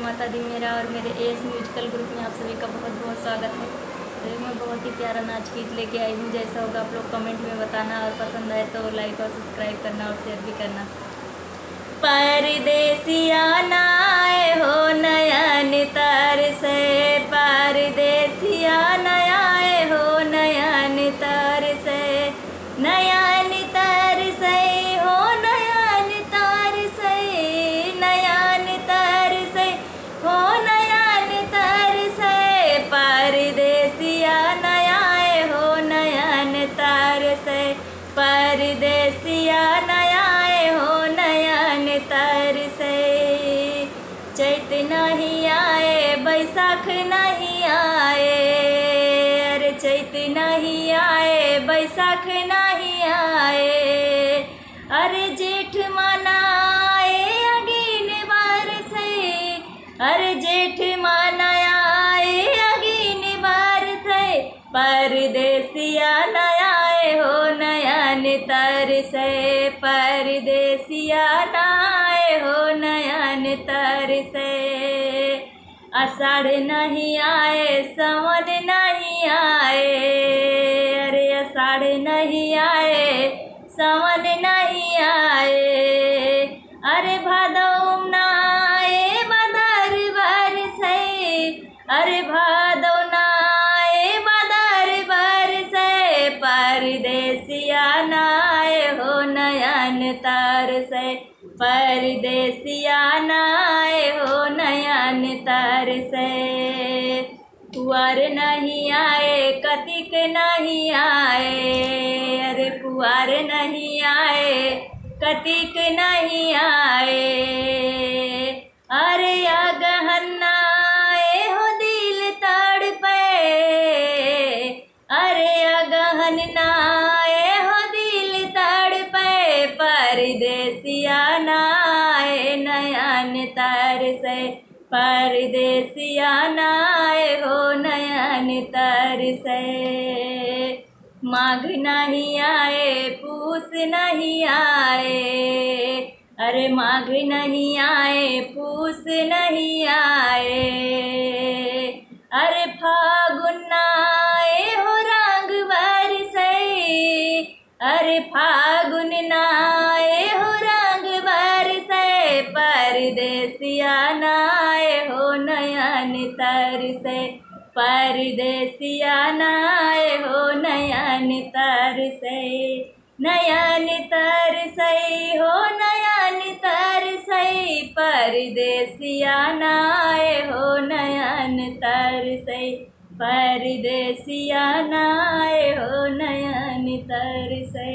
माता दी मेरा और मेरे एस म्यूजिकल ग्रुप में आप सभी का बहुत बहुत स्वागत है। तो मैं बहुत ही प्यारा नाच गीत लेके आई हूँ। जैसा होगा आप लोग कमेंट में बताना और पसंद आए तो लाइक और सब्सक्राइब करना और शेयर भी करना। परदेसिया नाए हो नयन तरसे, परदेसिया नयाए हो नयन तरसे, नयन तरसे हो नयन तरसे, नयन तरसे हो नयन तरसे, परदेसिया नयाए हो नयन तरसे, परदेसिया नयाए हो नयन तरसे। चैत नहीं आए बैसाख नहीं आए, अरे चैत नहीं आए बैसाख नहीं आए, अरे जेठ मनाए अगीन बरसे, अरे जेठ मनाए अगीन बरसे, परदेसिया नयाए हो नयन तरसे, परदेसिया नयाए हो नयन तरसे। आषाढ़ नहीं आए सावन नहीं आए, अरे आषाढ़ नहीं आए सावन नहीं आए, अरे भादव नाए बदर बरसे, अरे भादव नाए बदर बरसे, परदेसिया नाए हो नयन तरसे, परदेसिया नाए हो नयन तरसे। कुंवर नहीं आए कतिक नहीं आए, अरे कुंवर नहीं आए कतिक नहीं आए, अरे अगहन नाए हो दिल तड़पे, अरे अगहन नाए हो दिल तड़पे, परदेसिया नाए नयन तरसे, परदेसिया नाए हो नयन तरसे। माघ नहीं आए पूस नहीं आए, अरे माघ नहीं आए पूस नहीं आए, अरे फागुन नाए हो रंग बरसे, अरे फागुन नाए हो रंग बरसे, परदेसिया नाए हो नयन तरसे, परदेसिया नाए हो नयन तरसे, नयन तरसे हो नयन तरसे, परदेसिया नाए हो नयन तरसे, परदेसिया नाए हो नयन तरसे।